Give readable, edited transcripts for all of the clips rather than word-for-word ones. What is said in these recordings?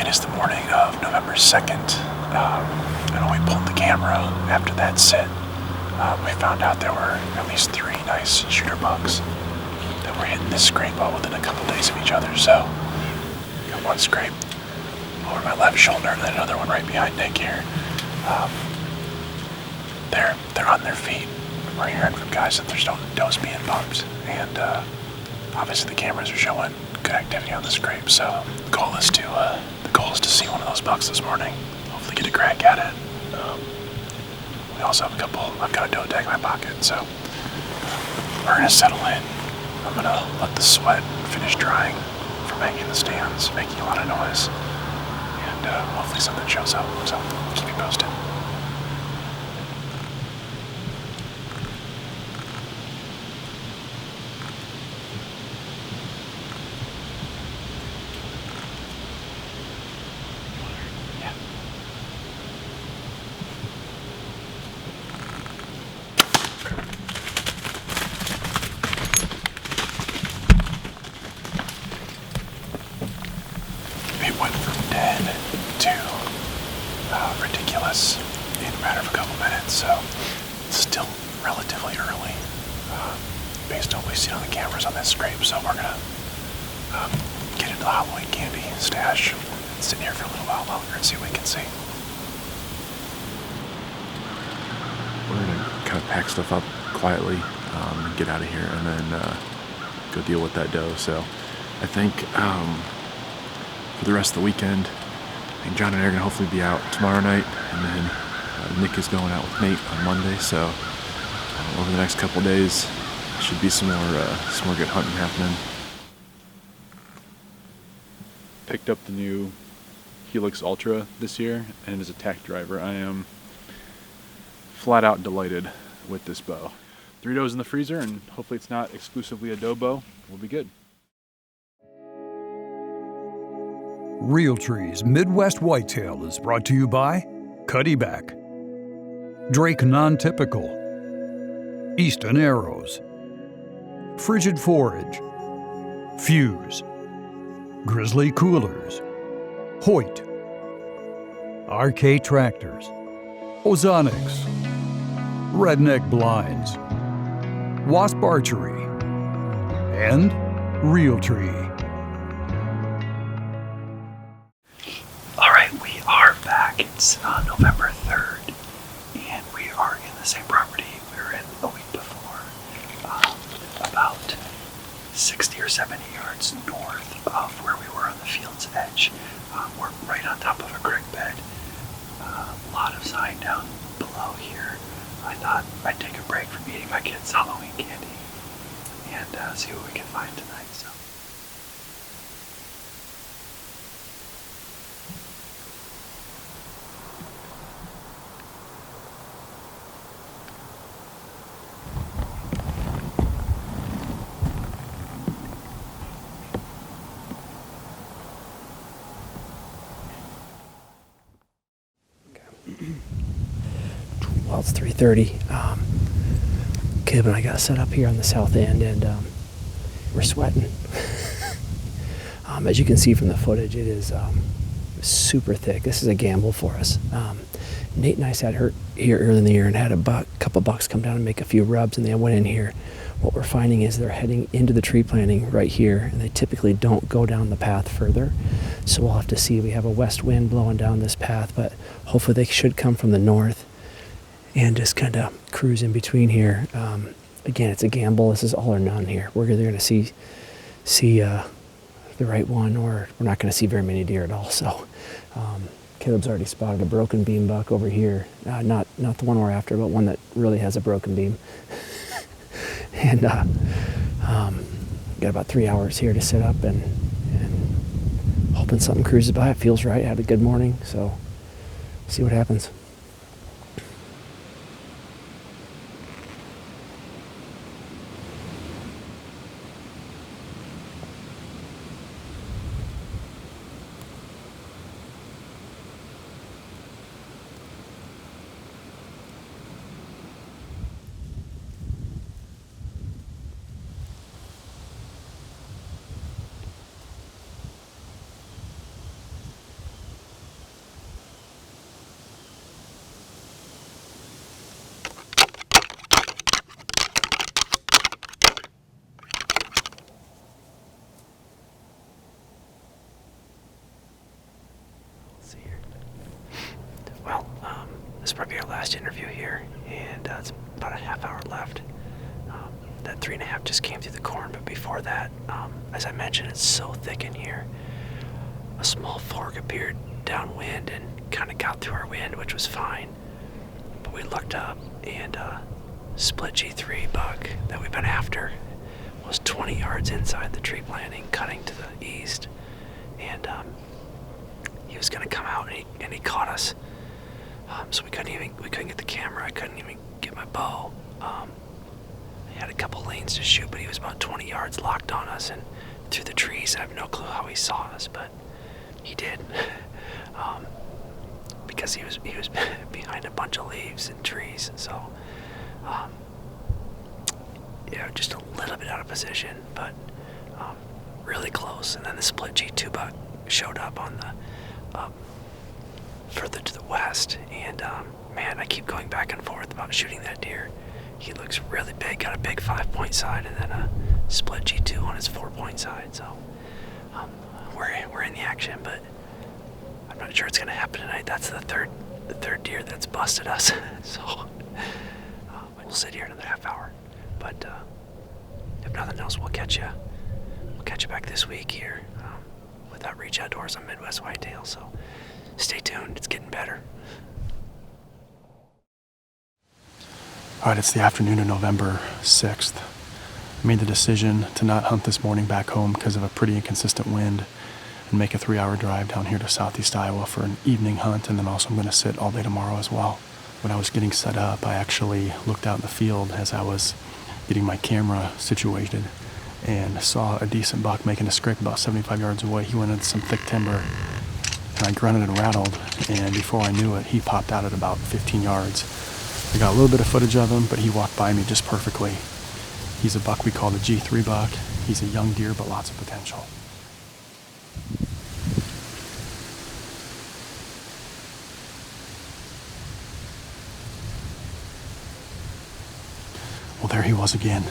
It is the morning of November 2nd, and when we pulled the camera after that sit, we found out there were at least 3 nice shooter bucks that were hitting this scrape all within a couple days of each other. So, got one scrape over my left shoulder and then another one right behind Nick here. They're on their feet. We're hearing from guys that there's does being bumped, and obviously the cameras are showing good activity on the scrape. So the goal is to see one of those bucks this morning. Hopefully get a crack at it. We also have I've got a doe tag in my pocket, so we're gonna settle in. I'm gonna let the sweat finish drying from hanging in the stands, making a lot of noise, and hopefully something shows up. So keep you posted. It went from dead to ridiculous in a matter of a couple minutes, so it's still relatively early based on what we see on the cameras on this scrape. So we're gonna get into the Halloween candy stash and sit here for a little while longer and see what we can see. We're gonna kind of pack stuff up quietly and get out of here, and then go deal with that doe. So I think for the rest of the weekend, I think John and I are going to hopefully be out tomorrow night, and then Nick is going out with Nate on Monday. So over the next couple days, should be some more good hunting happening. Picked up the new Helix Ultra this year, and as a tack driver, I am flat out delighted with this bow. 3 does in the freezer, and hopefully it's not exclusively a doe bow. We'll be good. Realtree's Midwest Whitetail is brought to you by Cuddyback, Drake Non-Typical, Easton Arrows, Frigid Forage, Fuse, Grizzly Coolers, Hoyt, RK Tractors, Ozonics, Redneck Blinds, Wasp Archery, and Realtree. Alright, we are back. It's November 3rd, and we are in the same property we were in a week before, about 60 or 70 yards north of where we were on the field's edge. We're right on top of a creek bed. A lot of sign down below here. I thought I'd take a break from eating my kids' Halloween candy and see what we can find tonight. So. Well, it's 3:30. Kib and I got set up here on the south end, and we're sweating. As you can see from the footage, it is super thick. This is a gamble for us. Nate and I sat here earlier in the year and had a couple bucks come down and make a few rubs, and they went in here. What we're finding is they're heading into the tree planting right here, and they typically don't go down the path further. So we'll have to see. We have a west wind blowing down this path, but hopefully they should come from the north and just kind of cruise in between here. Again, it's a gamble. This is all or none here. We're either going to see the right one, or we're not going to see very many deer at all. So Caleb's already spotted a broken beam buck over here. Not the one we're after, but one that really has a broken beam. And got about 3 hours here to sit up and hoping something cruises by. It feels right. Had a good morning, so see what happens. this will probably be our last interview here, and it's about a half hour left. That 3.5 just came through the corn, but before that, as I mentioned, it's so thick in here. A small fork appeared downwind and kind of got through our wind, which was fine. But we looked up, and split G3 buck that we've been after was 20 yards inside the tree planting, cutting to the east, and he was going to come out, and he caught us. So we couldn't get the camera. I couldn't even get my bow. He had a couple lanes to shoot, but he was about 20 yards locked on us and through the trees. I have no clue how he saw us, but he did. Because he was behind a bunch of leaves and trees. So, just a little bit out of position, but really close. And then the split G2 buck showed up on the further to the west, and man, I keep going back and forth about shooting that deer. He looks really big, got a big 5-point side, and then a split G2 on his 4-point side. So we're in the action, but I'm not sure it's going to happen tonight. That's the third deer that's busted us. So we'll sit here another half hour, but if nothing else, we'll catch you back this week here with Outreach Outdoors on Midwest Whitetail. So stay tuned, it's getting better. All right, it's the afternoon of November 6th. I made the decision to not hunt this morning back home because of a pretty inconsistent wind and make a 3-hour drive down here to southeast Iowa for an evening hunt, and then also I'm going to sit all day tomorrow as well. When I was getting set up, I actually looked out in the field as I was getting my camera situated and saw a decent buck making a scrape about 75 yards away. He went into some thick timber, and I grunted and rattled, and before I knew it, he popped out at about 15 yards. I got a little bit of footage of him, but he walked by me just perfectly. He's a buck we call the G3 buck. He's a young deer, but lots of potential. Well, there he was again.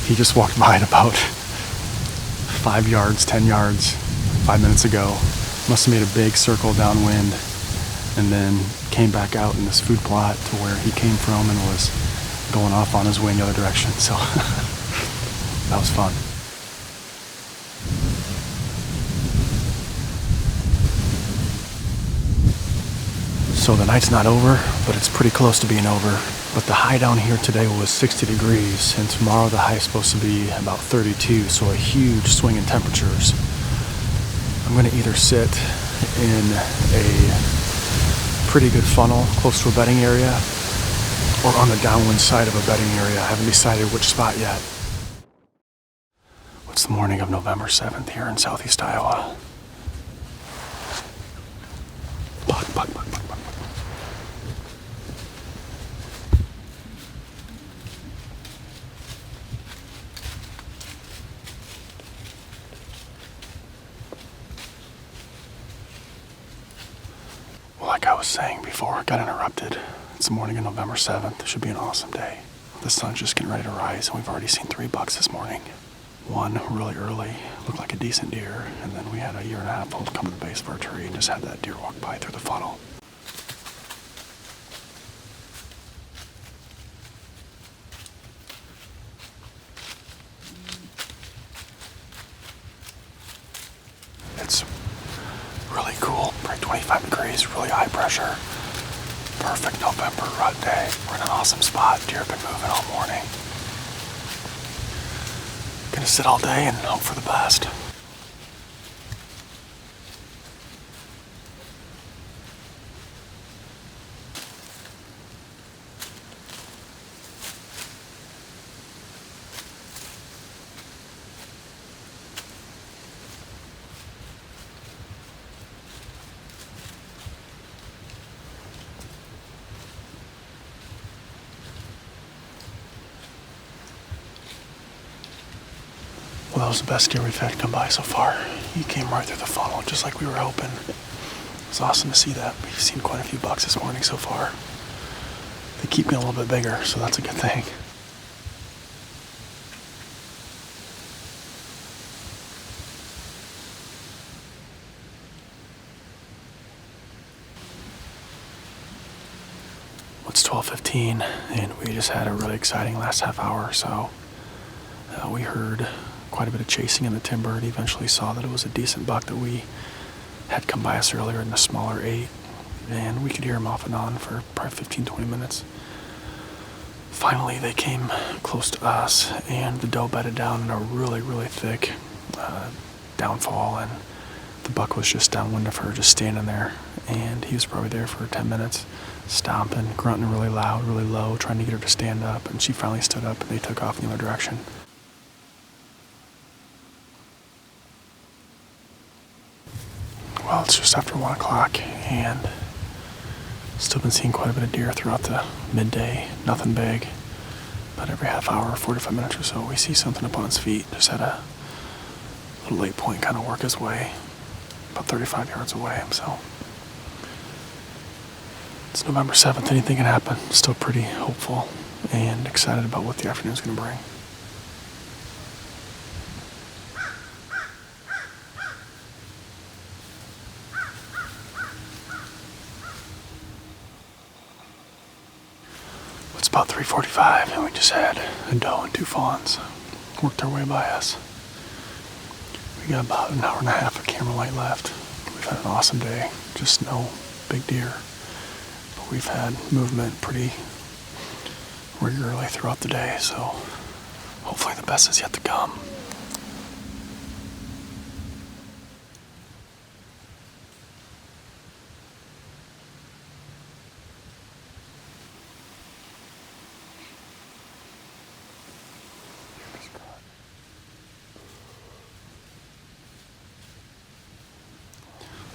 He just walked by at about 5 yards, 10 yards, 5 minutes ago. Must have made a big circle downwind, and then came back out in this food plot to where he came from and was going off on his way in the other direction. So that was fun. So the night's not over, but it's pretty close to being over. But the high down here today was 60 degrees, and tomorrow the high is supposed to be about 32, so a huge swing in temperatures. I'm going to either sit in a pretty good funnel close to a bedding area or on the downwind side of a bedding area. I haven't decided which spot yet. It's the morning of November 7th here in southeast Iowa. Buck. Like I was saying before, I got interrupted. It's the morning of November 7th. It should be an awesome day. The sun's just getting ready to rise, and we've already seen 3 bucks this morning. One really early, looked like a decent deer, and then we had a 1.5-year-old come to the base of our tree and just had that deer walk by through the funnel. It's really cool, probably 25 degrees, really high pressure. Perfect November rut day. We're in an awesome spot. Deer have been moving all morning. Gonna sit all day and hope for the best. Well, that was the best deer we've had come by so far. He came right through the funnel, just like we were hoping. It's awesome to see that. We've seen quite a few bucks this morning so far. They keep getting a little bit bigger, so that's a good thing. 12:15, and we just had a really exciting last half hour or so. We heard quite a bit of chasing in the timber and eventually saw that it was a decent buck that we had come by us earlier in a smaller 8, and we could hear him off and on for probably 15-20 minutes. Finally, they came close to us, and the doe bedded down in a really, really thick downfall, and the buck was just downwind of her, just standing there, and he was probably there for 10 minutes, stomping, grunting really loud, really low, trying to get her to stand up, and she finally stood up, and they took off in the other direction. Well, it's just after 1 o'clock, and still been seeing quite a bit of deer throughout the midday. Nothing big, but every half hour, 45 minutes or so, we see something up on its feet. Just had a little late point kind of work his way, about 35 yards away. So it's November 7th. Anything can happen. Still pretty hopeful and excited about what the afternoon's going to bring. It's about 3:45, and we just had a doe and 2 fawns work their way by us. We got about an hour and a half of camera light left. We've had an awesome day, just no big deer, but we've had movement pretty regularly throughout the day, so hopefully the best is yet to come.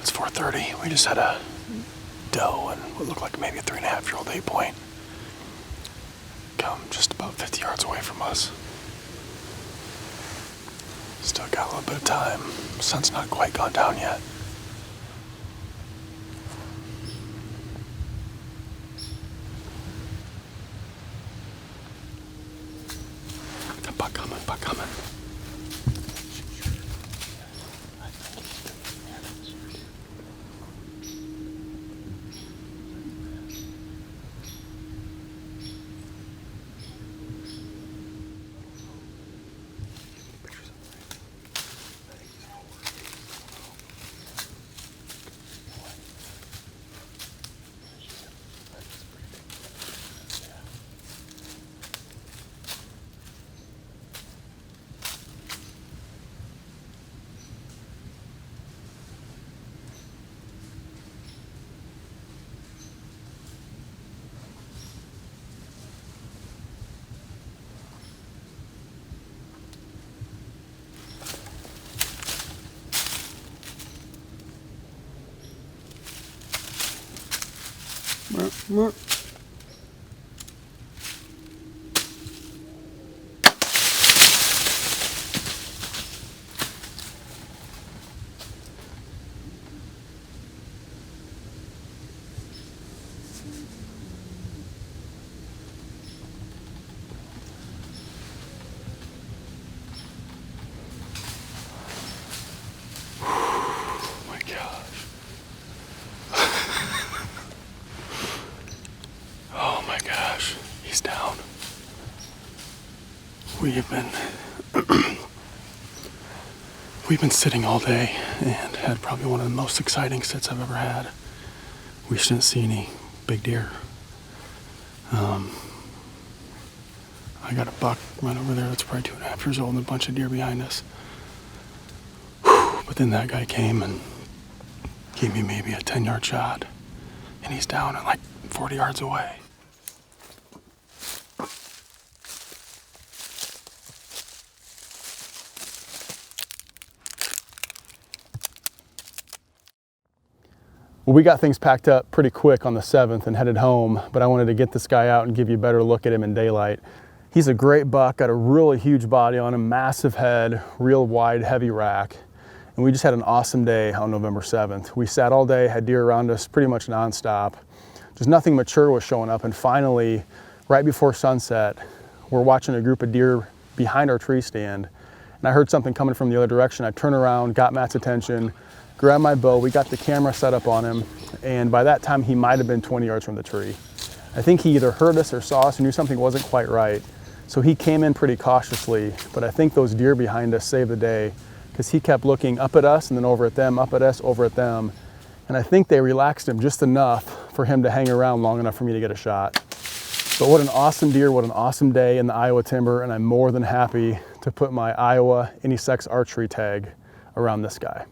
It's 4:30. We just had a doe and what looked like maybe a 3.5-year-old 8-point come just about 50 yards away from us. Still got a little bit of time. Sun's not quite gone down yet. Buck coming, buck coming. He's down. We've been sitting all day and had probably one of the most exciting sits I've ever had. We just didn't see any big deer. I got a buck right over there that's probably 2.5 years old and a bunch of deer behind us. But then that guy came and gave me maybe a 10-yard shot, and he's down at like 40 yards away. Well, we got things packed up pretty quick on the 7th and headed home, but I wanted to get this guy out and give you a better look at him in daylight. He's a great buck, got a really huge body on him, massive head, real wide, heavy rack. And we just had an awesome day on November 7th. We sat all day, had deer around us pretty much nonstop. Just nothing mature was showing up, and finally, right before sunset, we're watching a group of deer behind our tree stand, and I heard something coming from the other direction. I turned around, got Matt's attention, grabbed my bow, we got the camera set up on him, and by that time he might have been 20 yards from the tree. I think he either heard us or saw us or knew something wasn't quite right. So he came in pretty cautiously, but I think those deer behind us saved the day because he kept looking up at us and then over at them, up at us, over at them. And I think they relaxed him just enough for him to hang around long enough for me to get a shot. But what an awesome deer, what an awesome day in the Iowa timber, and I'm more than happy to put my Iowa Any Sex archery tag around this guy.